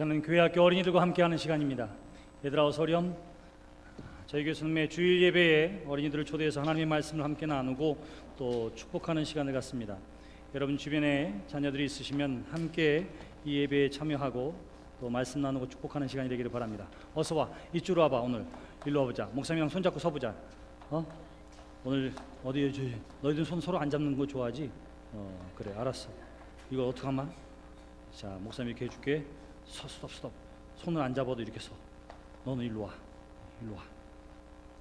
시간은 교회학교 어린이들과 함께하는 시간입니다. 얘들아 어서 오렴. 저희 교수님의 주일 예배에 어린이들을 초대해서 하나님의 말씀을 함께 나누고 또 축복하는 시간을 갖습니다. 여러분 주변에 자녀들이 있으시면 함께 이 예배에 참여하고 또 말씀 나누고 축복하는 시간이 되기를 바랍니다. 어서 와, 이쪽으로 와봐. 오늘 일로 와보자. 목사님이랑 손잡고 서보자. 오늘 어디 너희들 손 서로 안 잡는 거 좋아하지? 그래 알았어. 이거 어떡하마? 자, 목사님 이렇게 해줄게. 스톱. 손을 안 잡아도 이렇게 서. 너는 일로 와.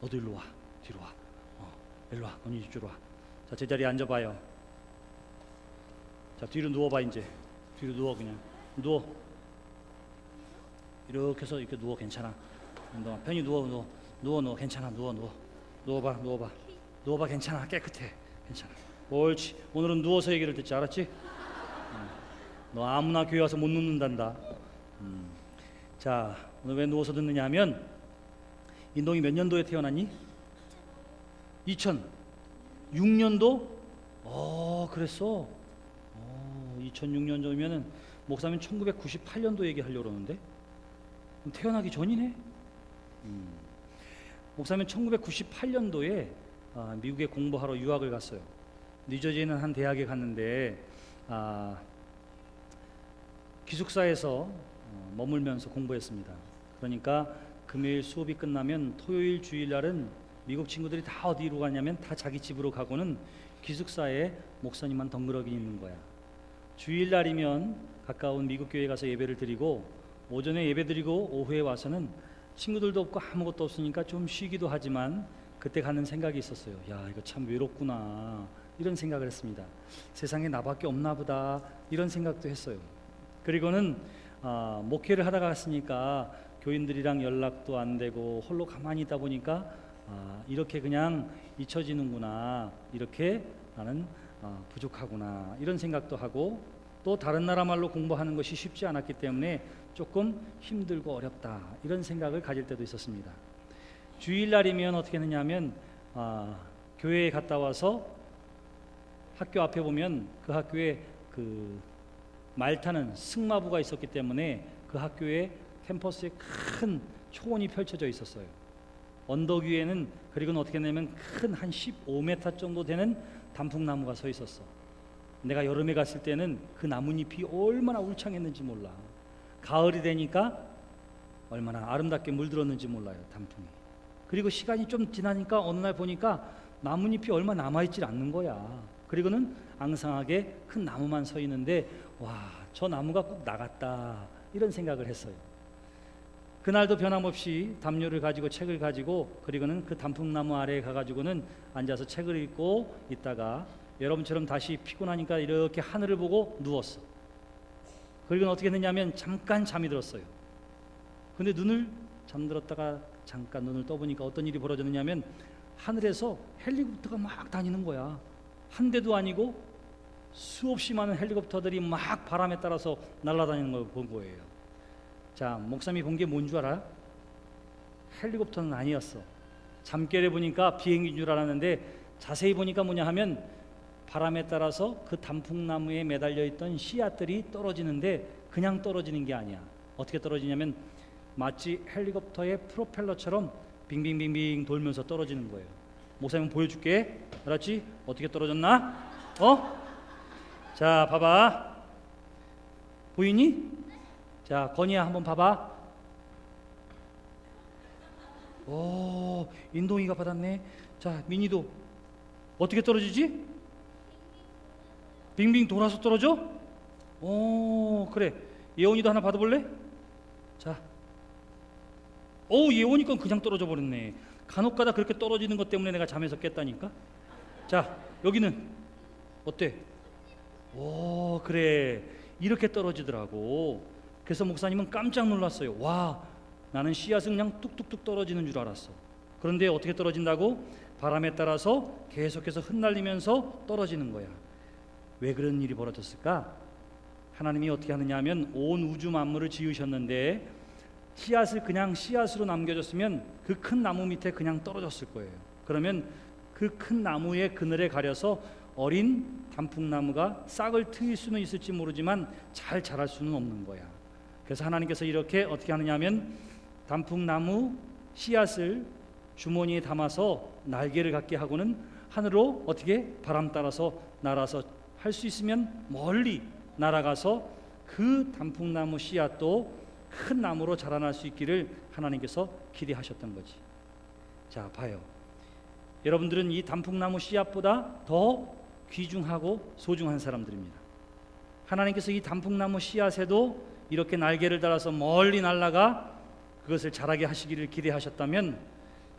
너도 일로 와. 뒤로 와. 일로 와. 너는 이쪽으로 와. 자, 제자리에 앉아봐요. 자, 뒤로 누워봐. 이제 뒤로 누워. 그냥 누워. 이렇게 해서 이렇게 누워. 괜찮아. 편히 누워. 괜찮아. 누워봐. 괜찮아. 깨끗해. 괜찮아. 옳지. 오늘은 누워서 얘기를 듣지. 알았지? 너 아무나 교회 와서 못 눕는단다. 자, 오늘 왜 누워서 듣느냐 하면, 인동이 몇 년도에 태어났니? 2006년도? 그랬어. 2006년도면은 목사님 1998년도 얘기하려고 그러는데 그럼 태어나기 전이네? 목사님 1998년도에 미국에 공부하러 유학을 갔어요. 뉴저지에 있는 한 대학에 갔는데 기숙사에서 머물면서 공부했습니다. 그러니까 금요일 수업이 끝나면 토요일 주일날은 미국 친구들이 다 어디로 가냐면 다 자기 집으로 가고는 기숙사에 목사님만 덩그러니 있는 거야. 주일날이면 가까운 미국 교회에 가서 예배를 드리고 오전에 예배 드리고 오후에 와서는 친구들도 없고 아무것도 없으니까 좀 쉬기도 하지만 그때 가는 생각이 있었어요. 야, 이거 참 외롭구나, 이런 생각을 했습니다. 세상에 나밖에 없나 보다, 이런 생각도 했어요. 그리고는 목회를 하다가 갔으니까 교인들이랑 연락도 안 되고 홀로 가만히 있다 보니까 이렇게 그냥 잊혀지는구나, 이렇게 나는 부족하구나, 이런 생각도 하고, 또 다른 나라 말로 공부하는 것이 쉽지 않았기 때문에 조금 힘들고 어렵다, 이런 생각을 가질 때도 있었습니다. 주일날이면 어떻게 했느냐면 교회에 갔다 와서 학교 앞에 보면 그 학교에 말 타는 승마부가 있었기 때문에 그 학교에 캠퍼스에 큰 초원이 펼쳐져 있었어요. 언덕 위에는, 그리고는 어떻게 했냐면 큰 한 15m 정도 되는 단풍나무가 서 있었어. 내가 여름에 갔을 때는 그 나뭇잎이 얼마나 울창했는지 몰라. 가을이 되니까 얼마나 아름답게 물들었는지 몰라요, 단풍이. 그리고 시간이 좀 지나니까 어느 날 보니까 나뭇잎이 얼마 남아있질 않는 거야. 그리고는 앙상하게 큰 나무만 서 있는데, 와, 저 나무가 꼭 나갔다, 이런 생각을 했어요. 그날도 변함없이 담요를 가지고 책을 가지고, 그리고는 그 단풍나무 아래에 가가지고는 앉아서 책을 읽고 있다가 여러분처럼 다시 피곤하니까 이렇게 하늘을 보고 누웠어. 그리고는 어떻게 했느냐면 잠깐 잠이 들었어요. 근데 눈을 잠들었다가 잠깐 눈을 떠보니까 어떤 일이 벌어졌느냐면 하늘에서 헬리콥터가 막 다니는 거야. 한 대도 아니고 수없이 많은 헬리콥터들이 막 바람에 따라서 날아다니는 걸 본 거예요. 자, 목사님이 본 게 뭔 줄 알아? 헬리콥터는 아니었어. 잠결에 보니까 비행기인 줄 알았는데 자세히 보니까 뭐냐 하면 바람에 따라서 그 단풍나무에 매달려 있던 씨앗들이 떨어지는데 그냥 떨어지는 게 아니야. 어떻게 떨어지냐면 마치 헬리콥터의 프로펠러처럼 빙빙빙빙 돌면서 떨어지는 거예요. 목사님 보여줄게. 알았지? 어떻게 떨어졌나? 자, 봐봐. 보이니? 자, 건이야, 한번 봐봐. 오, 인동이가 받았네. 자, 민이도 어떻게 떨어지지? 빙빙 돌아서 떨어져? 그래. 예원이도 하나 받아볼래? 자. 예원이 건 그냥 떨어져 버렸네. 간혹가다 그렇게 떨어지는 것 때문에 내가 잠에서 깼다니까. 자, 여기는 어때? 그래, 이렇게 떨어지더라고. 그래서 목사님은 깜짝 놀랐어요. 와, 나는 씨앗은 그냥 뚝뚝뚝 떨어지는 줄 알았어. 그런데 어떻게 떨어진다고? 바람에 따라서 계속해서 흩날리면서 떨어지는 거야. 왜 그런 일이 벌어졌을까? 하나님이 어떻게 하느냐 하면 온 우주 만물을 지으셨는데 씨앗을 그냥 씨앗으로 남겨줬으면 그 큰 나무 밑에 그냥 떨어졌을 거예요. 그러면 그 큰 나무의 그늘에 가려서 어린 단풍나무가 싹을 트일 수는 있을지 모르지만 잘 자랄 수는 없는 거야. 그래서 하나님께서 이렇게 어떻게 하느냐 하면 단풍나무 씨앗을 주머니에 담아서 날개를 갖게 하고는 하늘로 어떻게 바람 따라서 날아서 할 수 있으면 멀리 날아가서 그 단풍나무 씨앗도 큰 나무로 자라날 수 있기를 하나님께서 기대하셨던 거지. 자, 봐요. 여러분들은 이 단풍나무 씨앗보다 더 귀중하고 소중한 사람들입니다. 하나님께서 이 단풍나무 씨앗에도 이렇게 날개를 달아서 멀리 날아가 그것을 자라게 하시기를 기대하셨다면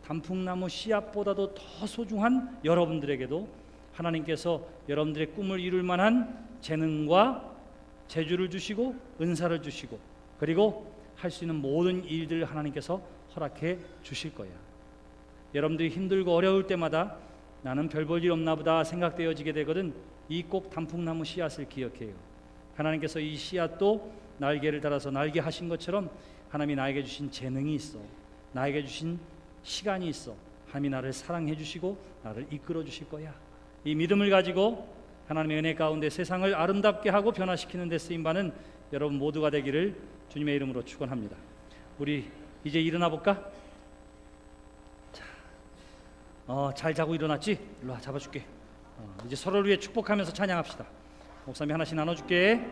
단풍나무 씨앗보다도 더 소중한 여러분들에게도 하나님께서 여러분들의 꿈을 이룰 만한 재능과 재주를 주시고 은사를 주시고 그리고 할 수 있는 모든 일들을 하나님께서 허락해 주실 거야. 여러분들이 힘들고 어려울 때마다 나는 별 볼 일 없나 보다 생각되어지게 되거든. 이 꼭 단풍나무 씨앗을 기억해요. 하나님께서 이 씨앗도 날개를 달아서 날개 하신 것처럼 하나님이 나에게 주신 재능이 있어, 나에게 주신 시간이 있어. 하나님이 나를 사랑해 주시고 나를 이끌어 주실 거야. 이 믿음을 가지고 하나님의 은혜 가운데 세상을 아름답게 하고 변화시키는 데 쓰임받는 여러분 모두가 되기를 주님의 이름으로 축원합니다. 우리 이제 일어나 볼까? 잘 자고 일어났지? 일로 와, 잡아줄게. 이제 서로를 위해 축복하면서 찬양합시다. 목사님이 하나씩 나눠줄게.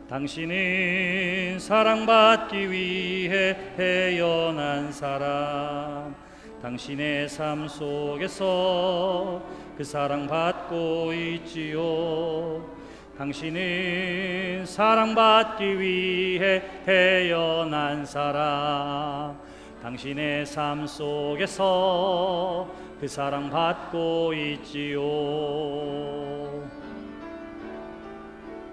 당신은 사랑받기 위해 태어난 사람, 당신의 삶 속에서 그 사랑받고 있지요. 당신은 사랑받기 위해 태어난 사람, 당신의 삶 속에서 그 사랑받고 있지요.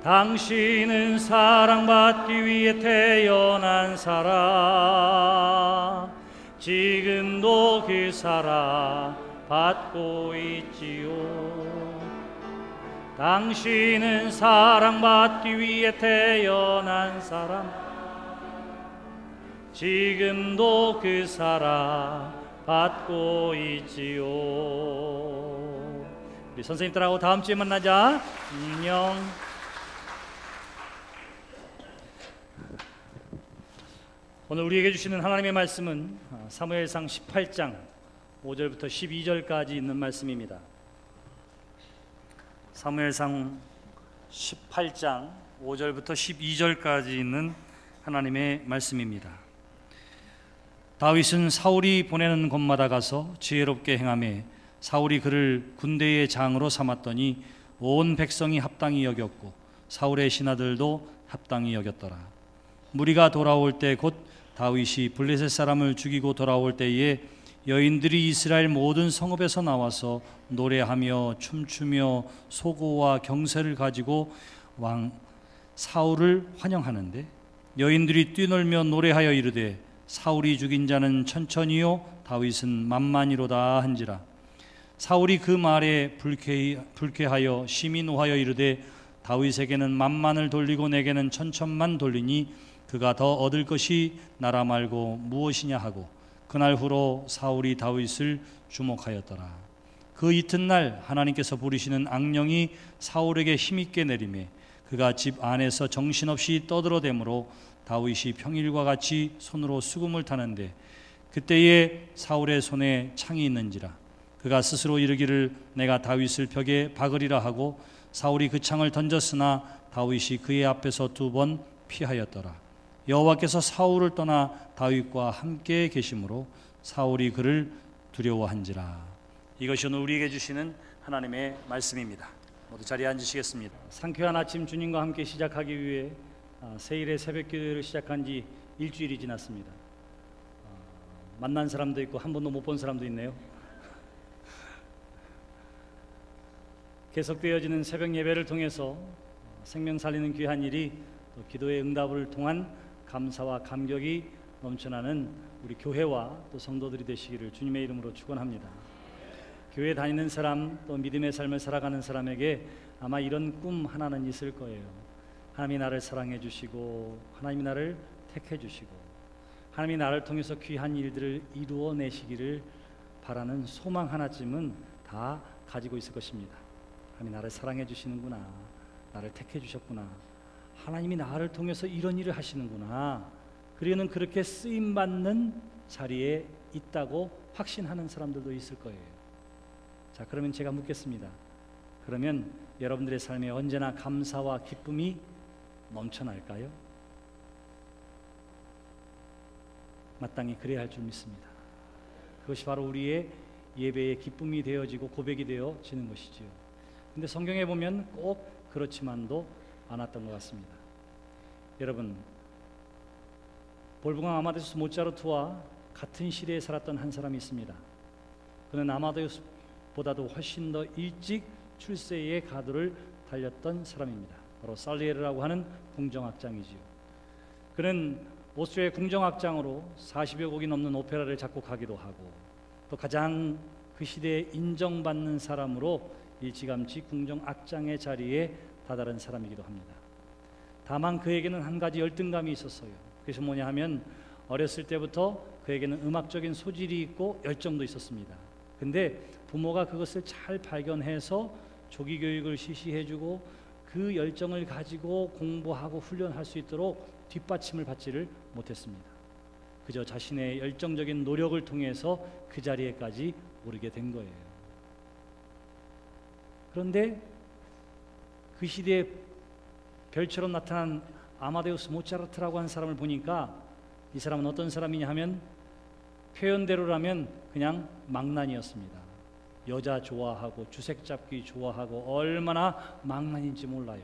당신은 사랑받기 위해 태어난 사람, 지금도 그 사랑 받고 있지요. 당신은 사랑받기 위해 태어난 사람, 지금도 그 사랑 받고 있지요. 우리 선생님 따라하고 다음 주에 만나자. 안녕. 오늘 우리에게 주시는 하나님의 말씀은 사무엘상 18장 5절부터 12절까지 있는 말씀입니다. 사무엘상 18장 5절부터 12절까지 있는 하나님의 말씀입니다. 다윗은 사울이 보내는 곳마다 가서 지혜롭게 행하며 사울이 그를 군대의 장으로 삼았더니 온 백성이 합당히 여겼고 사울의 신하들도 합당히 여겼더라. 무리가 돌아올 때 곧 다윗이 블레셋 사람을 죽이고 돌아올 때에 여인들이 이스라엘 모든 성읍에서 나와서 노래하며 춤추며 소고와 경세를 가지고 왕 사울을 환영하는데 여인들이 뛰놀며 노래하여 이르되 사울이 죽인 자는 천천히요 다윗은 만만히로다 한지라. 사울이 그 말에 불쾌하여 심히 노하여 이르되 다윗에게는 만만을 돌리고 내게는 천천만 돌리니 그가 더 얻을 것이 나라 말고 무엇이냐 하고 그날 후로 사울이 다윗을 주목하였더라. 그 이튿날 하나님께서 부리시는 악령이 사울에게 힘있게 내리매 그가 집 안에서 정신없이 떠들어대므로 다윗이 평일과 같이 손으로 수금을 타는데 그때에 사울의 손에 창이 있는지라. 그가 스스로 이르기를 내가 다윗을 벽에 박으리라 하고 사울이 그 창을 던졌으나 다윗이 그의 앞에서 2번 피하였더라. 여호와께서 사울을 떠나 다윗과 함께 계심으로 사울이 그를 두려워한지라. 이것이 오늘 우리에게 주시는 하나님의 말씀입니다. 모두 자리에 앉으시겠습니다. 상쾌한 아침 주님과 함께 시작하기 위해 세일의 새벽기도를 시작한 지 일주일이 지났습니다. 만난 사람도 있고 한 번도 못 본 사람도 있네요. 계속되어지는 새벽 예배를 통해서 생명 살리는 귀한 일이 또 기도의 응답을 통한 감사와 감격이 넘쳐나는 우리 교회와 또 성도들이 되시기를 주님의 이름으로 축원합니다. 교회 다니는 사람 또 믿음의 삶을 살아가는 사람에게 아마 이런 꿈 하나는 있을 거예요. 하나님이 나를 사랑해 주시고 하나님이 나를 택해 주시고 하나님이 나를 통해서 귀한 일들을 이루어내시기를 바라는 소망 하나쯤은 다 가지고 있을 것입니다. 하나님이 나를 사랑해 주시는구나, 나를 택해 주셨구나, 하나님이 나를 통해서 이런 일을 하시는구나, 그리고는 그렇게 쓰임받는 자리에 있다고 확신하는 사람들도 있을 거예요. 자, 그러면 제가 묻겠습니다. 그러면 여러분들의 삶에 언제나 감사와 기쁨이 넘쳐날까요? 마땅히 그래야 할 줄 믿습니다. 그것이 바로 우리의 예배의 기쁨이 되어지고 고백이 되어지는 것이지요. 근데 성경에 보면 꼭 그렇지만도 않았던 것 같습니다. 여러분, 볼프강 아마데우스 모차르트와 같은 시대에 살았던 한 사람이 있습니다. 그는 아마데우스보다도 훨씬 더 일찍 출세의 가도를 달렸던 사람입니다. 바로 살리에르라고 하는 궁정악장이지요. 그는 오스트리아의 궁정악장으로 40여 곡이 넘는 오페라를 작곡하기도 하고, 또 가장 그 시대에 인정받는 사람으로 일찌감치 궁정악장의 자리에 다다른 사람이기도 합니다. 다만 그에게는 한 가지 열등감이 있었어요. 그것이 뭐냐 하면, 어렸을 때부터 그에게는 음악적인 소질이 있고 열정도 있었습니다. 근데 부모가 그것을 잘 발견해서 조기 교육을 실시해주고 그 열정을 가지고 공부하고 훈련할 수 있도록 뒷받침을 받지를 못했습니다. 그저 자신의 열정적인 노력을 통해서 그 자리에까지 오르게 된 거예요. 그런데 그 시대에 별처럼 나타난 아마데우스 모차르트라고 하는 사람을 보니까 이 사람은 어떤 사람이냐 하면, 표현대로라면 그냥 망난이었습니다. 여자 좋아하고 주색 잡기 좋아하고 얼마나 망난인지 몰라요.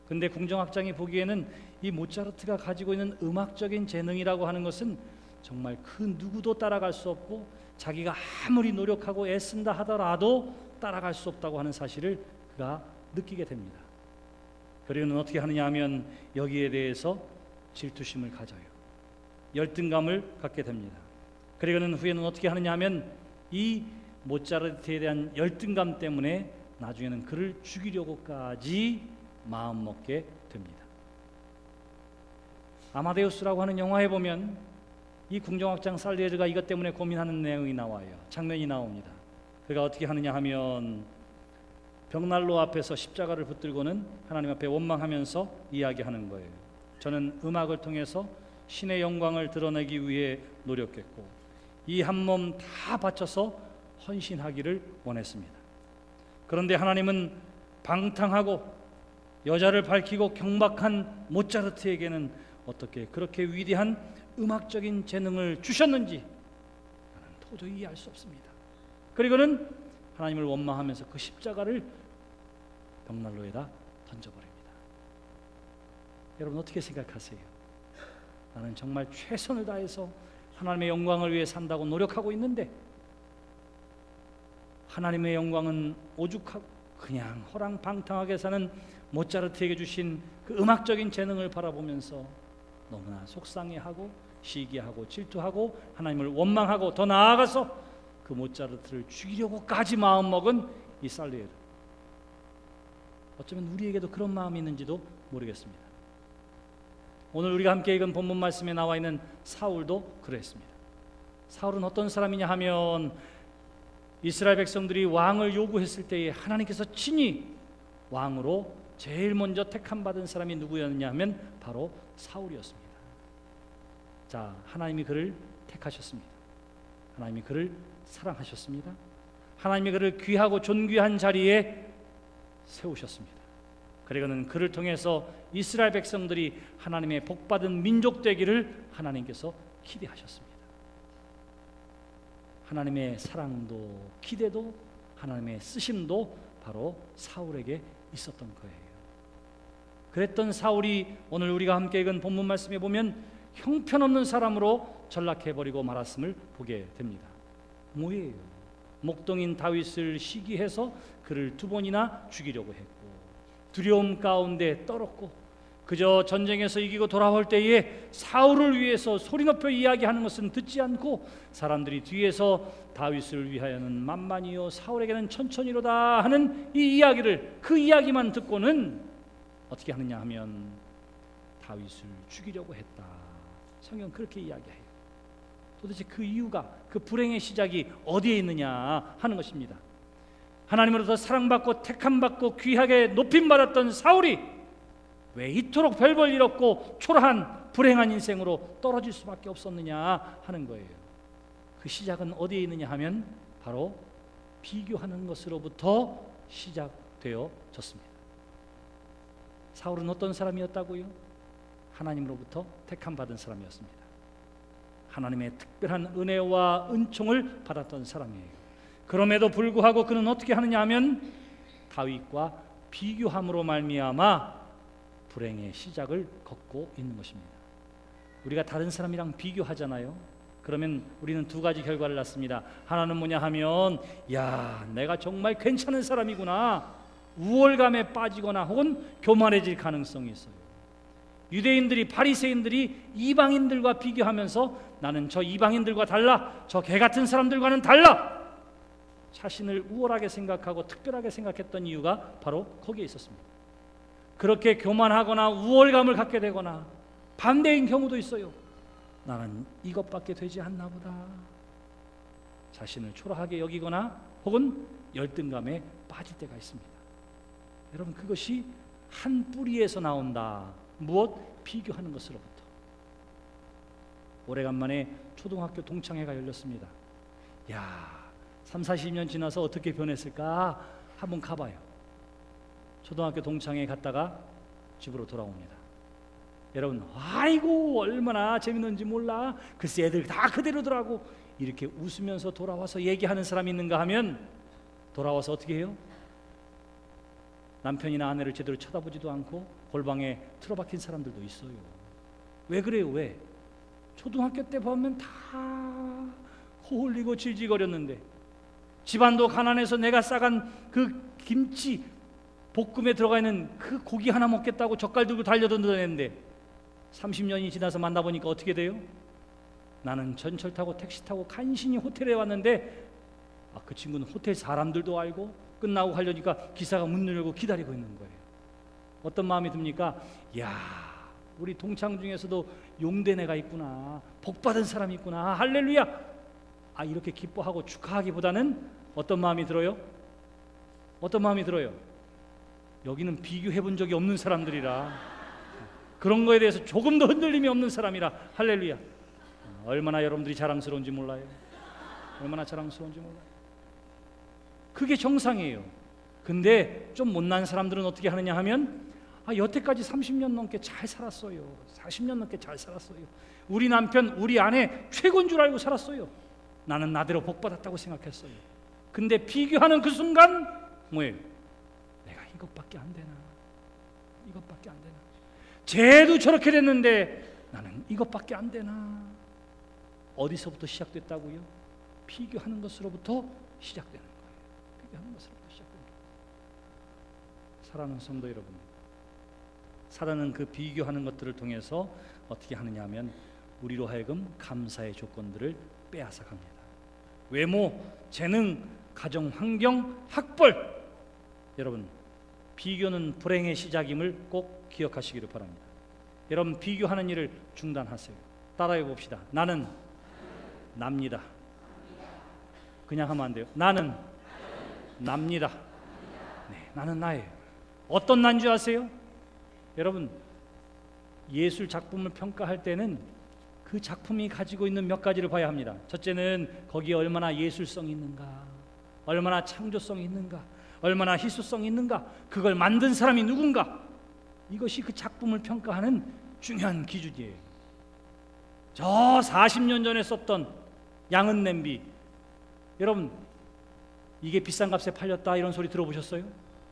근데 궁정악장이 보기에는 이 모차르트가 가지고 있는 음악적인 재능이라고 하는 것은 정말 그 누구도 따라갈 수 없고, 자기가 아무리 노력하고 애쓴다 하더라도 따라갈 수 없다고 하는 사실을 그가 느끼게 됩니다. 그리고는 어떻게 하느냐 하면 여기에 대해서 질투심을 가져요. 열등감을 갖게 됩니다. 그리고는 후에는 어떻게 하느냐 하면 이 모차르트에 대한 열등감 때문에 나중에는 그를 죽이려고까지 마음먹게 됩니다. 아마데우스라고 하는 영화에 보면 이 궁정악장 살리에르가 이것 때문에 고민하는 내용이 나와요. 장면이 나옵니다. 그가 어떻게 하느냐 하면 벽난로 앞에서 십자가를 붙들고는 하나님 앞에 원망하면서 이야기하는 거예요. 저는 음악을 통해서 신의 영광을 드러내기 위해 노력했고 이 한 몸 다 바쳐서 헌신하기를 원했습니다. 그런데 하나님은 방탕하고 여자를 밝히고 경박한 모차르트에게는 어떻게 그렇게 위대한 음악적인 재능을 주셨는지 나는 도저히 이해할 수 없습니다. 그리고는 하나님을 원망하면서 그 십자가를 벽난로에다 던져버립니다. 여러분 어떻게 생각하세요? 나는 정말 최선을 다해서 하나님의 영광을 위해 산다고 노력하고 있는데 하나님의 영광은 오죽하고 그냥 허랑방탕하게 사는 모차르트에게 주신 그 음악적인 재능을 바라보면서 너무나 속상해하고 시기하고 질투하고 하나님을 원망하고 더 나아가서 그 모차르트를 죽이려고까지 마음먹은 이 살리에르. 어쩌면 우리에게도 그런 마음이 있는지도 모르겠습니다. 오늘 우리가 함께 읽은 본문 말씀에 나와 있는 사울도 그랬습니다. 사울은 어떤 사람이냐 하면 이스라엘 백성들이 왕을 요구했을 때에 하나님께서 친히 왕으로 제일 먼저 택함 받은 사람이 누구였느냐 하면 바로 사울이었습니다. 자, 하나님이 그를 택하셨습니다. 하나님이 그를 사랑하셨습니다. 하나님이 그를 귀하고 존귀한 자리에 세우셨습니다. 그리고는 그를 통해서 이스라엘 백성들이 하나님의 복받은 민족 되기를 하나님께서 기대하셨습니다. 하나님의 사랑도 기대도 하나님의 쓰심도 바로 사울에게 있었던 거예요. 그랬던 사울이 오늘 우리가 함께 읽은 본문 말씀에 보면 형편없는 사람으로 전락해버리고 말았음을 보게 됩니다. 뭐예요? 목동인 다윗을 시기해서 그를 2번이나 죽이려고 했고 두려움 가운데 떨었고 그저 전쟁에서 이기고 돌아올 때에 사울을 위해서 소리 높여 이야기하는 것은 듣지 않고 사람들이 뒤에서 다윗을 위하여는 만만이요 사울에게는 천천히로다 하는 이 이야기를 그 이야기만 듣고는 어떻게 하느냐 하면 다윗을 죽이려고 했다. 성경 그렇게 이야기해요. 도대체 그 이유가 그 불행의 시작이 어디에 있느냐 하는 것입니다. 하나님으로부터 사랑받고 택함받고 귀하게 높임받았던 사울이 왜 이토록 별볼 일 없고 초라한 불행한 인생으로 떨어질 수밖에 없었느냐 하는 거예요. 그 시작은 어디에 있느냐 하면 바로 비교하는 것으로부터 시작되어졌습니다. 사울은 어떤 사람이었다고요? 하나님으로부터 택함받은 사람이었습니다. 하나님의 특별한 은혜와 은총을 받았던 사람이에요. 그럼에도 불구하고 그는 어떻게 하느냐 하면 다윗과 비교함으로 말미암아 불행의 시작을 걷고 있는 것입니다. 우리가 다른 사람이랑 비교하잖아요. 그러면 우리는 두 가지 결과를 낳습니다. 하나는 뭐냐 하면 야, 내가 정말 괜찮은 사람이구나, 우월감에 빠지거나 혹은 교만해질 가능성이 있어요. 유대인들이, 바리새인들이 이방인들과 비교하면서 나는 저 이방인들과 달라, 저 개 같은 사람들과는 달라, 자신을 우월하게 생각하고 특별하게 생각했던 이유가 바로 거기에 있었습니다. 그렇게 교만하거나 우월감을 갖게 되거나 반대인 경우도 있어요. 나는 이것밖에 되지 않나 보다, 자신을 초라하게 여기거나 혹은 열등감에 빠질 때가 있습니다. 여러분, 그것이 한 뿌리에서 나온다. 무엇? 비교하는 것으로부터. 오래간만에 초등학교 동창회가 열렸습니다. 야, 30-40년 지나서 어떻게 변했을까? 한번 가봐요. 초등학교 동창회 갔다가 집으로 돌아옵니다. 여러분, 아이고 얼마나 재밌는지 몰라, 글쎄 애들 다 그대로더라고, 이렇게 웃으면서 돌아와서 얘기하는 사람이 있는가 하면 돌아와서 어떻게 해요? 남편이나 아내를 제대로 쳐다보지도 않고 골방에 틀어박힌 사람들도 있어요. 왜 그래요? 왜? 초등학교 때 보면 다 호홀리고 질질거렸는데, 집안도 가난해서 내가 싸간 그 김치 볶음에 들어가 있는 그 고기 하나 먹겠다고 젓갈 들고 달려들었는데 30년이 지나서 만나보니까 어떻게 돼요? 나는 전철 타고 택시 타고 간신히 호텔에 왔는데 그 친구는 호텔 사람들도 알고 끝나고 가려니까 기사가 문 열고 기다리고 있는 거예요. 어떤 마음이 듭니까? 야, 우리 동창 중에서도 용된 애가 있구나, 복받은 사람이 있구나, 할렐루야, 이렇게 기뻐하고 축하하기보다는 어떤 마음이 들어요? 어떤 마음이 들어요? 여기는 비교해 본 적이 없는 사람들이라, 그런 거에 대해서 조금도 흔들림이 없는 사람이라, 할렐루야. 얼마나 여러분들이 자랑스러운지 몰라요. 얼마나 자랑스러운지 몰라요. 그게 정상이에요. 근데 좀 못난 사람들은 어떻게 하느냐 하면 여태까지 30년 넘게 잘 살았어요. 40년 넘게 잘 살았어요. 우리 남편, 우리 아내 최고인 줄 알고 살았어요. 나는 나대로 복받았다고 생각했어요. 근데 비교하는 그 순간 뭐예요? 내가 이것밖에 안 되나? 이것밖에 안 되나? 쟤도 저렇게 됐는데 나는 이것밖에 안 되나? 어디서부터 시작됐다고요? 비교하는 것으로부터 시작되는 거예요. 비교하는 것으로부터 시작되는 거예요. 사랑하는 성도 여러분, 사단은 그 비교하는 것들을 통해서 어떻게 하느냐 하면 우리로 하여금 감사의 조건들을 빼앗아 갑니다. 외모, 재능, 가정 환경, 학벌. 여러분, 비교는 불행의 시작임을 꼭 기억하시기를 바랍니다. 여러분, 비교하는 일을 중단하세요. 따라해 봅시다. 나는 납니다. 그냥 하면 안 돼요. 나는 납니다. 네, 나는 나예요. 어떤 난 줄 아세요? 여러분, 예술 작품을 평가할 때는 그 작품이 가지고 있는 몇 가지를 봐야 합니다. 첫째는 거기에 얼마나 예술성이 있는가, 얼마나 창조성이 있는가, 얼마나 희소성이 있는가, 그걸 만든 사람이 누군가, 이것이 그 작품을 평가하는 중요한 기준이에요. 저 40년 전에 썼던 양은 냄비, 여러분 이게 비싼 값에 팔렸다 이런 소리 들어보셨어요?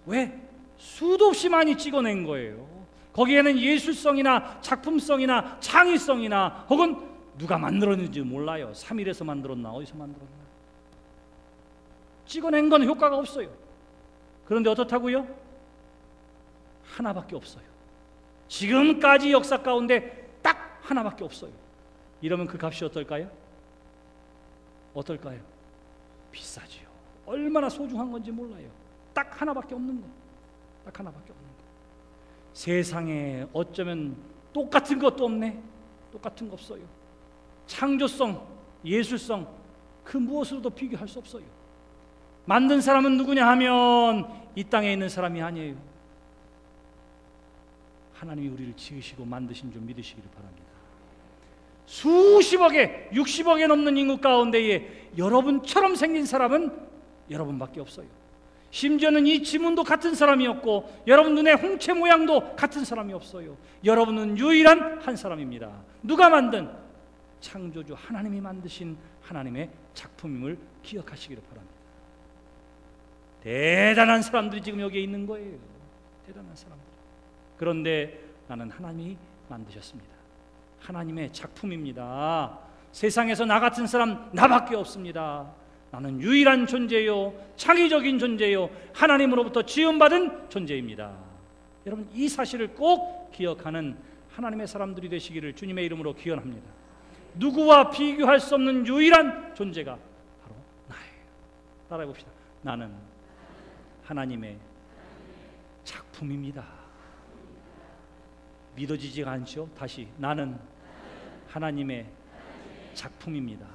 왜? 수도 없이 많이 찍어낸 거예요. 거기에는 예술성이나 작품성이나 창의성이나 혹은 누가 만들었는지 몰라요. 3일에서 만들었나 어디서 만들었나, 찍어낸 건 효과가 없어요. 그런데 어떻다고요? 하나밖에 없어요. 지금까지 역사 가운데 딱 하나밖에 없어요. 이러면 그 값이 어떨까요? 어떨까요? 비싸지요. 얼마나 소중한 건지 몰라요. 딱 하나밖에 없는 거. 딱 하나밖에 없는 거. 세상에 어쩌면 똑같은 것도 없네. 똑같은 거 없어요. 창조성, 예술성, 그 무엇으로도 비교할 수 없어요. 만든 사람은 누구냐 하면 이 땅에 있는 사람이 아니에요. 하나님이 우리를 지으시고 만드신 줄 믿으시기를 바랍니다. 수십억에 60억에 넘는 인구 가운데에 여러분처럼 생긴 사람은 여러분밖에 없어요. 심지어는 이 지문도 같은 사람이었고 여러분 눈에 홍채 모양도 같은 사람이 없어요. 여러분은 유일한 한 사람입니다. 누가 만든? 창조주 하나님이 만드신 하나님의 작품임을 기억하시기를 바랍니다. 대단한 사람들이 지금 여기에 있는 거예요. 대단한 사람들. 그런데 나는 하나님이 만드셨습니다. 하나님의 작품입니다. 세상에서 나 같은 사람 나밖에 없습니다. 나는 유일한 존재요, 창의적인 존재요, 하나님으로부터 지음받은 존재입니다. 여러분, 이 사실을 꼭 기억하는 하나님의 사람들이 되시기를 주님의 이름으로 기원합니다. 누구와 비교할 수 없는 유일한 존재가 바로 나예요. 따라해 봅시다. 나는 하나님의 작품입니다. 믿어지지가 않죠? 다시, 나는 하나님의 작품입니다.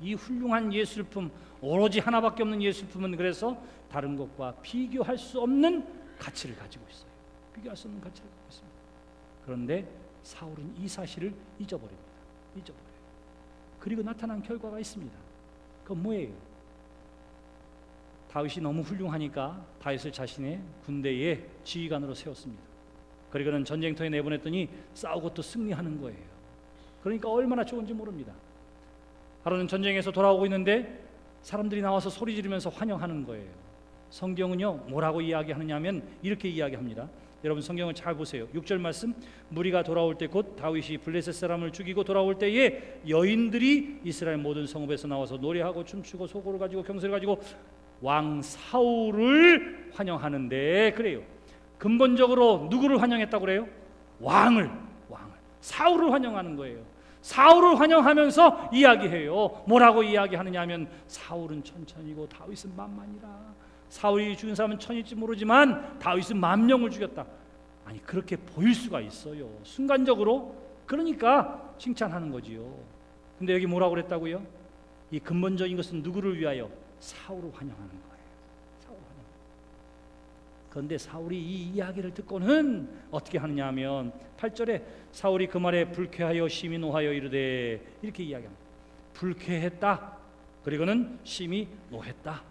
이 훌륭한 예술품, 오로지 하나밖에 없는 예술품은 그래서 다른 것과 비교할 수 없는 가치를 가지고 있어요. 비교할 수 없는 가치를 가지고 있습니다. 그런데 사울은 이 사실을 잊어버립니다. 잊어버려요. 그리고 나타난 결과가 있습니다. 그건 뭐예요? 다윗이 너무 훌륭하니까 다윗을 자신의 군대의 지휘관으로 세웠습니다. 그리고는 전쟁터에 내보냈더니 싸우고 또 승리하는 거예요. 그러니까 얼마나 좋은지 모릅니다. 하루는 전쟁에서 돌아오고 있는데 사람들이 나와서 소리 지르면서 환영하는 거예요. 성경은요, 뭐라고 이야기하느냐 하면 이렇게 이야기합니다. 여러분 성경을 잘 보세요. 6절 말씀, 무리가 돌아올 때 곧 다윗이 블레셋 사람을 죽이고 돌아올 때에 여인들이 이스라엘 모든 성읍에서 나와서 노래하고 춤추고 소고를 가지고 경세를 가지고 왕 사울을 환영하는데, 그래요, 근본적으로 누구를 환영했다고 그래요? 왕을 사울을 환영하는 거예요. 사울을 환영하면서 이야기해요. 뭐라고 이야기하느냐 하면 사울은 천천히고 다윗은 만만이라. 사울이 죽인 사람은 천일지 모르지만 다윗은 만명을 죽였다. 아니, 그렇게 보일 수가 있어요, 순간적으로. 그러니까 칭찬하는 거지요. 근데 여기 뭐라고 그랬다고요? 이 근본적인 것은 누구를 위하여? 사울을 환영하는 거예요. 사울을 환영. 그런데 사울이 이 이야기를 듣고는 어떻게 하느냐 하면 8절에 사울이 그 말에 불쾌하여 심히 노하여 이르되, 이렇게 이야기합니다. 불쾌했다. 그리고는 심히 노했다.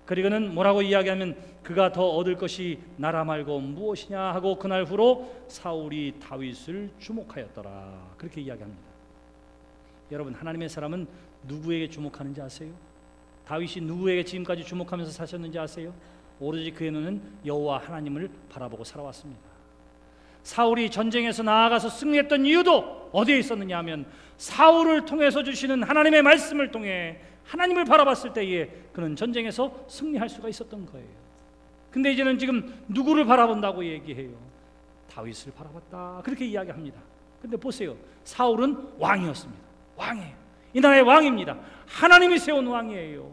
그리고는 뭐라고 이야기하면 그가 더 얻을 것이 나라 말고 무엇이냐 하고 그날 후로 사울이 다윗을 주목하였더라. 그렇게 이야기합니다. 여러분, 하나님의 사람은 누구에게 주목하는지 아세요? 다윗이 누구에게 지금까지 주목하면서 사셨는지 아세요? 오로지 그의 눈은 여호와 하나님을 바라보고 살아왔습니다. 사울이 전쟁에서 나아가서 승리했던 이유도 어디에 있었느냐 하면 사울을 통해서 주시는 하나님의 말씀을 통해 하나님을 바라봤을 때에 그는 전쟁에서 승리할 수가 있었던 거예요. 근데 이제는 지금 누구를 바라본다고 얘기해요? 다윗을 바라봤다. 그렇게 이야기합니다. 근데 보세요, 사울은 왕이었습니다. 왕이에요. 이 나라의 왕입니다. 하나님이 세운 왕이에요.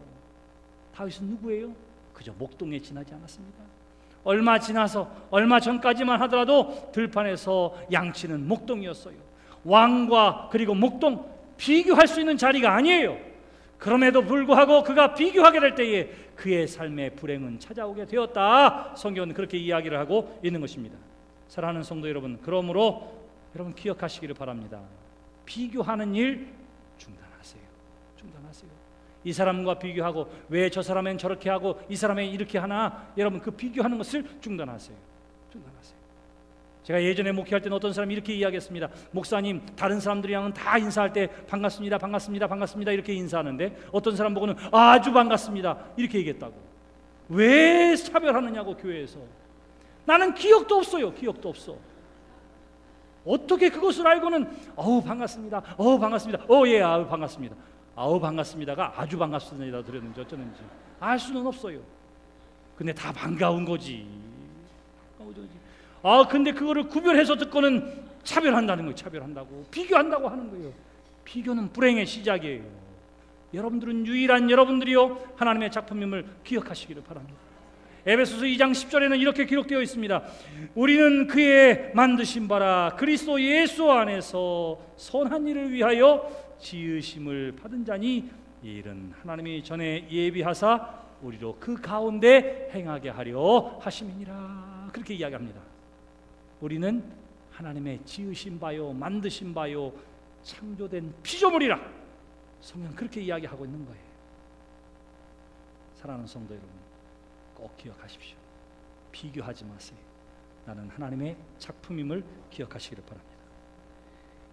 다윗은 누구예요? 그저 목동에 지나지 않았습니다. 얼마 지나서 얼마 전까지만 하더라도 들판에서 양치는 목동이었어요. 왕과 그리고 목동, 비교할 수 있는 자리가 아니에요. 그럼에도 불구하고 그가 비교하게 될 때에 그의 삶의 불행은 찾아오게 되었다. 성경은 그렇게 이야기를 하고 있는 것입니다. 사랑하는 성도 여러분, 그러므로 여러분 기억하시기를 바랍니다. 비교하는 일 중단하세요. 중단하세요. 이 사람과 비교하고 왜 저 사람은 저렇게 하고 이 사람은 이렇게 하나, 여러분 그 비교하는 것을 중단하세요. 중단하세요. 제가 예전에 목회할 때는 어떤 사람이 이렇게 이야기했습니다. 목사님, 다른 사람들이랑은 다 인사할 때 반갑습니다, 반갑습니다, 반갑습니다 이렇게 인사하는데 어떤 사람 보고는 아주 반갑습니다 이렇게 얘기했다고. 왜 차별하느냐고, 교회에서. 나는 기억도 없어요. 기억도 없어. 어떻게 그것을 알고는 어우 반갑습니다, 어우 반갑습니다, 예 아우 반갑습니다, 아우 반갑습니다가 아주 반갑습니다 들었는지 어쩌는지 알 수는 없어요. 근데 다 반가운 거지. 근데 그거를 구별해서 듣고는 차별한다는 거예요. 차별한다고, 비교한다고 하는 거예요. 비교는 불행의 시작이에요. 여러분들은 유일한 여러분들이요 하나님의 작품임을 기억하시기를 바랍니다. 에베소서 2장 10절에는 이렇게 기록되어 있습니다. 우리는 그의 만드신 바라 그리스도 예수 안에서 선한 일을 위하여 지으심을 받은 자니 이 일은 하나님이 전에 예비하사 우리로 그 가운데 행하게 하려 하심이니라. 그렇게 이야기합니다. 우리는 하나님의 지으신 바요, 만드신 바요, 창조된 피조물이라 성경 그렇게 이야기하고 있는 거예요. 사랑하는 성도 여러분, 꼭 기억하십시오. 비교하지 마세요. 나는 하나님의 작품임을 기억하시기를 바랍니다.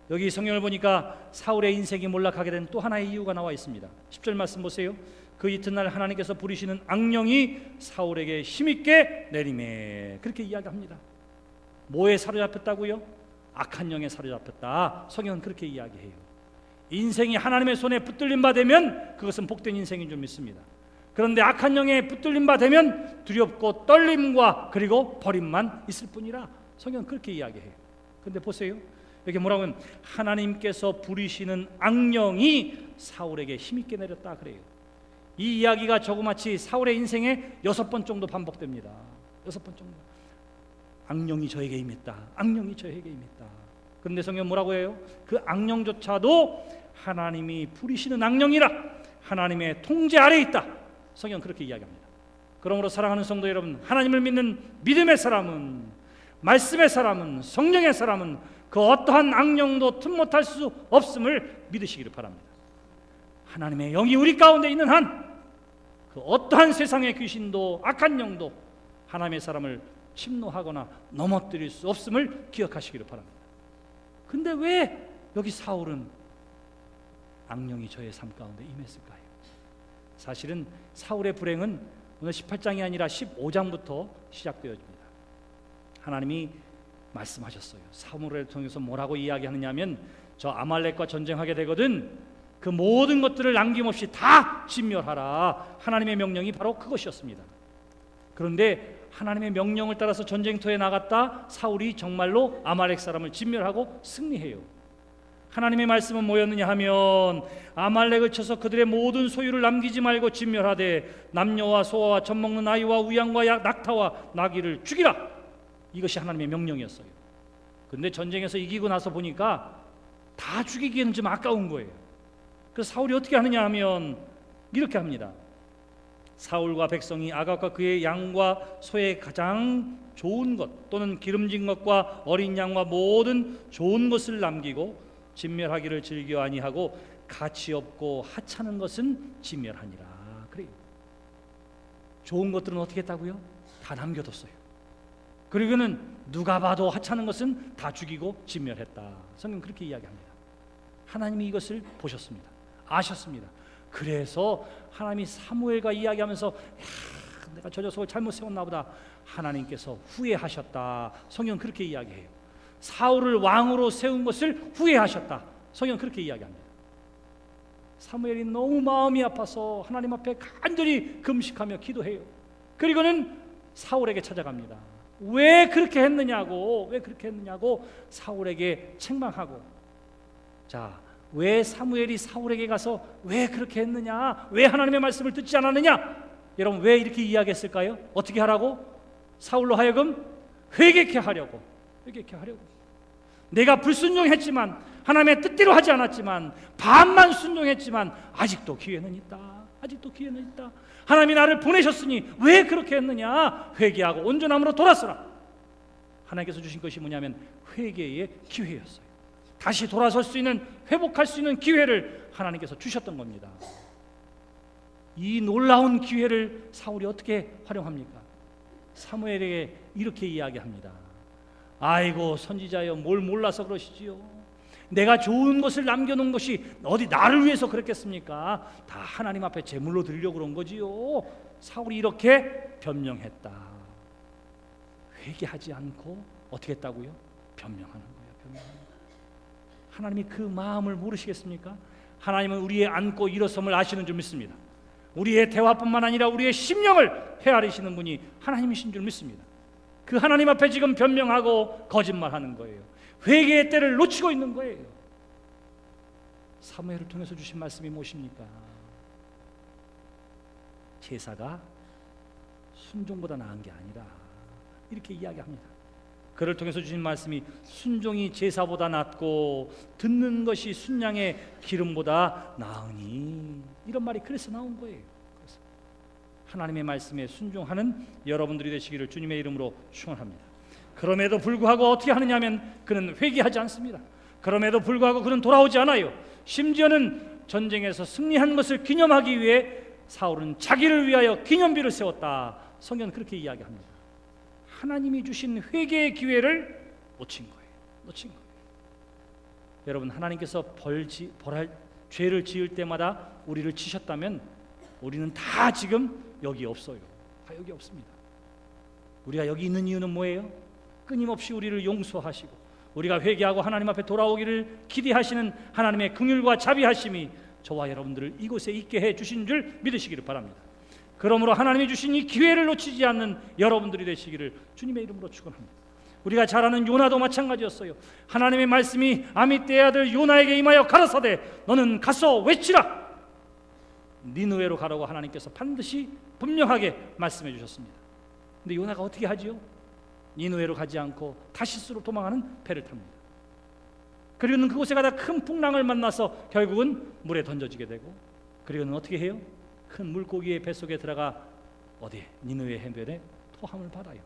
여기 성경을 보니까 사울의 인생이 몰락하게 된 또 하나의 이유가 나와 있습니다. 10절 말씀 보세요. 그 이튿날 하나님께서 부리시는 악령이 사울에게 힘있게 내리매. 그렇게 이야기합니다. 뭐에 사로잡혔다고요? 악한 영에 사로잡혔다. 성경은 그렇게 이야기해요. 인생이 하나님의 손에 붙들린 바 되면 그것은 복된 인생인 줄 믿습니다. 그런데 악한 영에 붙들린 바 되면 두렵고 떨림과 그리고 버림만 있을 뿐이라 성경은 그렇게 이야기해요. 그런데 보세요. 여기 뭐라고 하면 하나님께서 부리시는 악령이 사울에게 힘있게 내렸다 그래요. 이 이야기가 조그마치 사울의 인생에 6번 정도 반복됩니다. 6번 정도. 악령이 저에게 임했다. 악령이 저에게 임했다. 그런데 성경 뭐라고 해요? 그 악령조차도 하나님이 부리시는 악령이라 하나님의 통제 아래에 있다. 성경 그렇게 이야기합니다. 그러므로 사랑하는 성도 여러분, 하나님을 믿는 믿음의 사람은, 말씀의 사람은, 성령의 사람은 그 어떠한 악령도 틈 못할 수 없음을 믿으시기를 바랍니다. 하나님의 영이 우리 가운데 있는 한 그 어떠한 세상의 귀신도 악한 영도 하나님의 사람을 침노하거나 넘어뜨릴 수 없음을 기억하시기를 바랍니다. 근데 왜 여기 사울은 악령이 저의 삶 가운데 임했을까요? 사실은 사울의 불행은 오늘 18장이 아니라 15장부터 시작되어집니다. 하나님이 말씀하셨어요. 사무엘을 통해서 뭐라고 이야기하느냐면 저 아말렉과 전쟁하게 되거든 그 모든 것들을 남김없이 다 진멸하라. 하나님의 명령이 바로 그것이었습니다. 그런데 하나님의 명령을 따라서 전쟁터에 나갔다 사울이 정말로 아말렉 사람을 진멸하고 승리해요. 하나님의 말씀은 뭐였느냐 하면 아말렉을 쳐서 그들의 모든 소유를 남기지 말고 진멸하되 남녀와 소와 젖먹는 아이와 우양과 낙타와 나귀를 죽이라. 이것이 하나님의 명령이었어요. 그런데 전쟁에서 이기고 나서 보니까 다 죽이기에는 좀 아까운 거예요. 그래서 사울이 어떻게 하느냐 하면 이렇게 합니다. 사울과 백성이 아각과 그의 양과 소의 가장 좋은 것 또는 기름진 것과 어린 양과 모든 좋은 것을 남기고 진멸하기를 즐겨 아니하고 가치 없고 하찮은 것은 진멸하니라. 그래요. 좋은 것들은 어떻게 했다고요? 다 남겨뒀어요. 그리고는 누가 봐도 하찮은 것은 다 죽이고 진멸했다. 성경 그렇게 이야기합니다. 하나님이 이것을 보셨습니다. 아셨습니다. 그래서 하나님이 사무엘과 이야기하면서 내가 저 녀석을 잘못 세웠나 보다. 하나님께서 후회하셨다. 성경 그렇게 이야기해요. 사울을 왕으로 세운 것을 후회하셨다. 성경 그렇게 이야기합니다. 사무엘이 너무 마음이 아파서 하나님 앞에 간절히 금식하며 기도해요. 그리고는 사울에게 찾아갑니다. 왜 그렇게 했느냐고 사울에게 책망하고, 자, 왜 사무엘이 사울에게 가서 왜 그렇게 했느냐, 왜 하나님의 말씀을 듣지 않았느냐, 여러분 왜 이렇게 이야기했을까요? 어떻게 하라고? 사울로 하여금 회개케 하려고. 내가 불순종했지만, 하나님의 뜻대로 하지 않았지만, 반만 순종했지만 아직도 기회는 있다. 하나님이 나를 보내셨으니 왜 그렇게 했느냐? 회개하고 온전함으로 돌아서라. 하나님께서 주신 것이 뭐냐면 회개의 기회였어요. 다시 돌아설 수 있는, 회복할 수 있는 기회를 하나님께서 주셨던 겁니다. 이 놀라운 기회를 사울이 어떻게 활용합니까? 사무엘에게 이렇게 이야기합니다. 아이고 선지자여, 뭘 몰라서 그러시지요. 내가 좋은 것을 남겨놓은 것이 어디 나를 위해서 그랬겠습니까? 다 하나님 앞에 제물로 드리려고 그런 거지요. 사울이 이렇게 변명했다. 회개하지 않고 어떻게 했다고요? 변명하는 거예요. 하나님이 그 마음을 모르시겠습니까? 하나님은 우리의 앉고 일어섬을 아시는 줄 믿습니다. 우리의 대화뿐만 아니라 우리의 심령을 헤아리시는 분이 하나님이신 줄 믿습니다. 그 하나님 앞에 지금 변명하고 거짓말하는 거예요. 회개의 때를 놓치고 있는 거예요. 사무엘을 통해서 주신 말씀이 무엇입니까? 제사가 순종보다 나은 게 아니라, 이렇게 이야기합니다. 그를 통해서 주신 말씀이 순종이 제사보다 낫고 듣는 것이 순양의 기름보다 나으니, 이런 말이 그래서 나온 거예요. 그래서 하나님의 말씀에 순종하는 여러분들이 되시기를 주님의 이름으로 축원합니다. 그럼에도 불구하고 어떻게 하느냐 하면 그는 회개하지 않습니다. 그럼에도 불구하고 그는 돌아오지 않아요. 심지어는 전쟁에서 승리한 것을 기념하기 위해 사울은 자기를 위하여 기념비를 세웠다. 성경은 그렇게 이야기합니다. 하나님이 주신 회개의 기회를 놓친 거예요. 여러분, 하나님께서 벌할 죄를 지을 때마다 우리를 치셨다면 우리는 다 지금 여기 없어요. 다 여기 없습니다. 우리가 여기 있는 이유는 뭐예요? 끊임없이 우리를 용서하시고 우리가 회개하고 하나님 앞에 돌아오기를 기대하시는 하나님의 긍휼과 자비하심이 저와 여러분들을 이곳에 있게 해 주신 줄 믿으시기를 바랍니다. 그러므로 하나님이 주신 이 기회를 놓치지 않는 여러분들이 되시기를 주님의 이름으로 축원합니다. 우리가 잘 아는 요나도 마찬가지였어요. 하나님의 말씀이 아미떼의 아들 요나에게 임하여 가라사대 너는 가서 외치라. 니느웨로 가라고 하나님께서 반드시 분명하게 말씀해 주셨습니다. 근데 요나가 어떻게 하지요? 니느웨로 가지 않고 다시스로 도망하는 배를 탑니다. 그리고는 그곳에 가다 큰 풍랑을 만나서 결국은 물에 던져지게 되고, 그리고는 어떻게 해요? 큰 물고기의 뱃속에 들어가 어디에? 니느웨 해변에 토함을 받아요.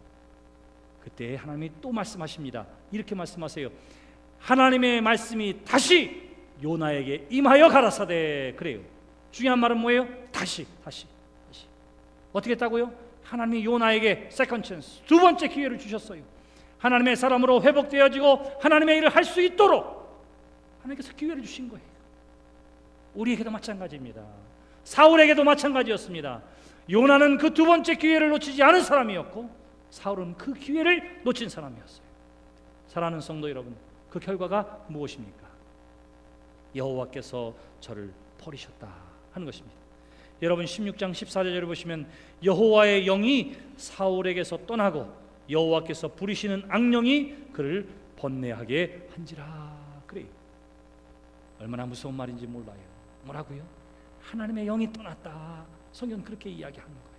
그때 하나님이 또 말씀하십니다. 이렇게 말씀하세요. 하나님의 말씀이 다시 요나에게 임하여 가라사대. 그래요. 중요한 말은 뭐예요? 다시. 어떻게 했다고요? 하나님이 요나에게 세컨드 찬스, 두 번째 기회를 주셨어요. 하나님의 사람으로 회복되어지고 하나님의 일을 할 수 있도록 하나님께서 기회를 주신 거예요. 우리에게도 마찬가지입니다. 사울에게도 마찬가지였습니다. 요나는 그 두 번째 기회를 놓치지 않은 사람이었고 사울은 그 기회를 놓친 사람이었어요. 사랑하는 성도 여러분, 그 결과가 무엇입니까? 여호와께서 저를 버리셨다 하는 것입니다. 여러분 16장 14절을 보시면 여호와의 영이 사울에게서 떠나고 여호와께서 부리시는 악령이 그를 번뇌하게 한지라. 그래요. 얼마나 무서운 말인지 몰라요. 뭐라고요? 하나님의 영이 떠났다. 성경은 그렇게 이야기하는 거예요.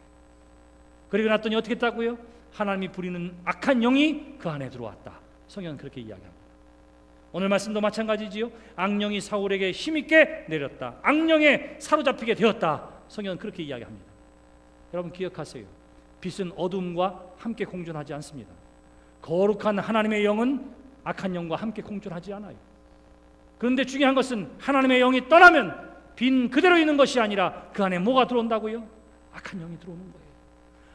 그리고 났더니 어떻게 했다고요? 하나님이 부리는 악한 영이 그 안에 들어왔다. 성경은 그렇게 이야기합니다. 오늘 말씀도 마찬가지지요. 악령이 사울에게 힘있게 내렸다. 악령에 사로잡히게 되었다. 성경은 그렇게 이야기합니다. 여러분 기억하세요. 빛은 어둠과 함께 공존하지 않습니다. 거룩한 하나님의 영은 악한 영과 함께 공존하지 않아요. 그런데 중요한 것은 하나님의 영이 떠나면 빈 그대로 있는 것이 아니라 그 안에 뭐가 들어온다고요? 악한 영이 들어오는 거예요.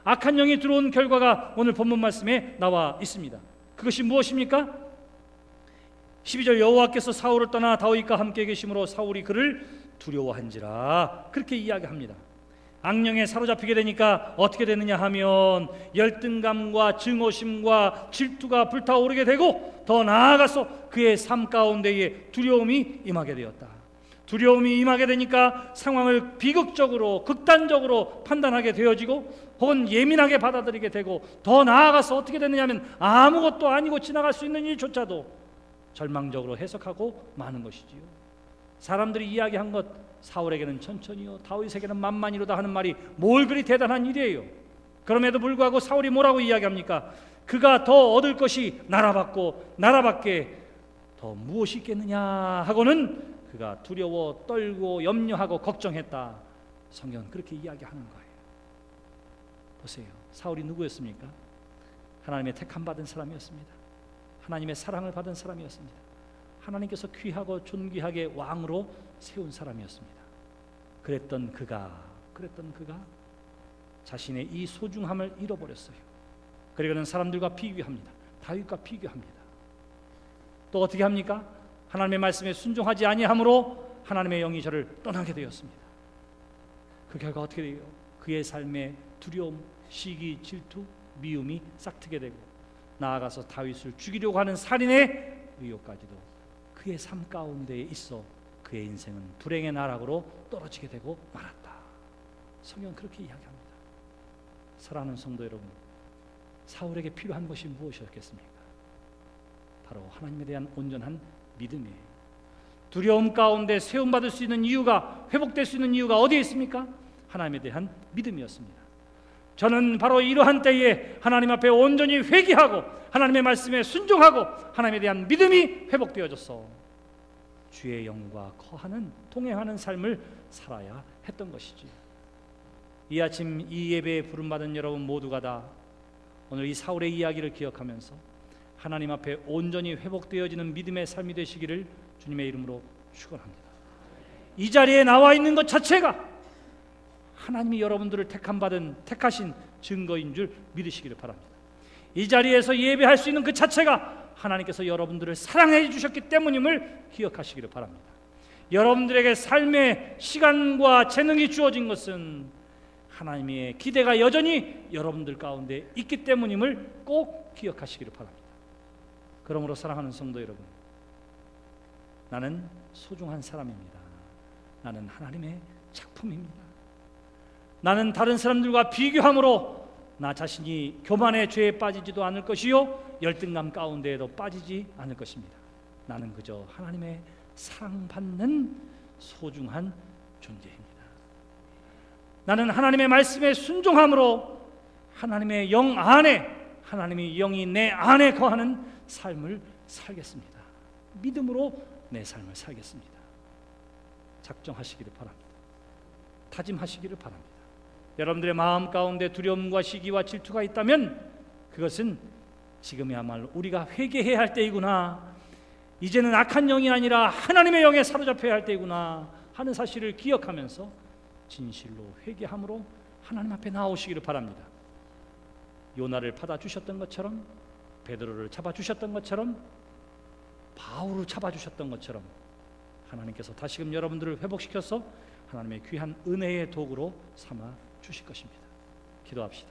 악한 영이 들어온 결과가 오늘 본문 말씀에 나와 있습니다. 그것이 무엇입니까? 12절 여호와께서 사울을 떠나 다윗과 함께 계심으로 사울이 그를 두려워한지라. 그렇게 이야기합니다. 악령에 사로잡히게 되니까 어떻게 되느냐 하면 열등감과 증오심과 질투가 불타오르게 되고 더 나아가서 그의 삶 가운데에 두려움이 임하게 되었다. 두려움이 임하게 되니까 상황을 비극적으로 극단적으로 판단하게 되어지고 혹은 예민하게 받아들이게 되고 더 나아가서 어떻게 되느냐 하면 아무것도 아니고 지나갈 수 있는 일조차도 절망적으로 해석하고 마는 것이지요. 사람들이 이야기한 것 사울에게는 천천히요 다윗에게는 만만히로다 하는 말이 뭘 그리 대단한 일이에요. 그럼에도 불구하고 사울이 뭐라고 이야기합니까? 그가 더 얻을 것이 나라받고 나라밖에 더 무엇이 있겠느냐 하고는 그가 두려워 떨고 염려하고 걱정했다. 성경은 그렇게 이야기하는 거예요. 보세요. 사울이 누구였습니까? 하나님의 택함받은 사람이었습니다. 하나님의 사랑을 받은 사람이었습니다. 하나님께서 귀하고 존귀하게 왕으로 세운 사람이었습니다. 그랬던 그가 자신의 이 소중함을 잃어버렸어요. 그리고는 사람들과 비교합니다. 다윗과 비교합니다. 또 어떻게 합니까? 하나님의 말씀에 순종하지 아니함으로 하나님의 영이 저를 떠나게 되었습니다. 그 결과 어떻게 돼요? 그의 삶에 두려움, 시기, 질투, 미움이 싹트게 되고 나아가서 다윗을 죽이려고 하는 살인의 의혹까지도 그의 삶 가운데에 있어 그의 인생은 불행의 나락으로 떨어지게 되고 말았다. 성경은 그렇게 이야기합니다. 사랑하는 성도 여러분, 사울에게 필요한 것이 무엇이었겠습니까? 바로 하나님에 대한 온전한 믿음이에요. 두려움 가운데 세움받을 수 있는 이유가, 회복될 수 있는 이유가 어디에 있습니까? 하나님에 대한 믿음이었습니다. 저는 바로 이러한 때에 하나님 앞에 온전히 회개하고 하나님의 말씀에 순종하고 하나님에 대한 믿음이 회복되어져서 주의 영과 거하는 동행하는 삶을 살아야 했던 것이지. 이 아침 이 예배에 부름받은 여러분 모두가 다 오늘 이 사울의 이야기를 기억하면서 하나님 앞에 온전히 회복되어지는 믿음의 삶이 되시기를 주님의 이름으로 축원합니다. 이 자리에 나와 있는 것 자체가 하나님이 여러분들을 택하신 증거인 줄 믿으시기를 바랍니다. 이 자리에서 예배할 수 있는 그 자체가 하나님께서 여러분들을 사랑해 주셨기 때문임을 기억하시기를 바랍니다. 여러분들에게 삶의 시간과 재능이 주어진 것은 하나님의 기대가 여전히 여러분들 가운데 있기 때문임을 꼭 기억하시기를 바랍니다. 그러므로 사랑하는 성도 여러분, 나는 소중한 사람입니다. 나는 하나님의 작품입니다. 나는 다른 사람들과 비교함으로 나 자신이 교만의 죄에 빠지지도 않을 것이요 열등감 가운데에도 빠지지 않을 것입니다. 나는 그저 하나님의 사랑받는 소중한 존재입니다. 나는 하나님의 말씀에 순종함으로 하나님의 영 안에, 하나님의 영이 내 안에 거하는 삶을 살겠습니다. 믿음으로 내 삶을 살겠습니다. 작정하시기를 바랍니다. 다짐하시기를 바랍니다. 여러분들의 마음 가운데 두려움과 시기와 질투가 있다면 그것은 지금이야말로 우리가 회개해야 할 때이구나, 이제는 악한 영이 아니라 하나님의 영에 사로잡혀야 할 때이구나 하는 사실을 기억하면서 진실로 회개함으로 하나님 앞에 나오시기를 바랍니다. 요나를 받아주셨던 것처럼, 베드로를 잡아주셨던 것처럼, 바울을 잡아주셨던 것처럼 하나님께서 다시금 여러분들을 회복시켜서 하나님의 귀한 은혜의 도구로 삼아 주실 것입니다. 기도합시다.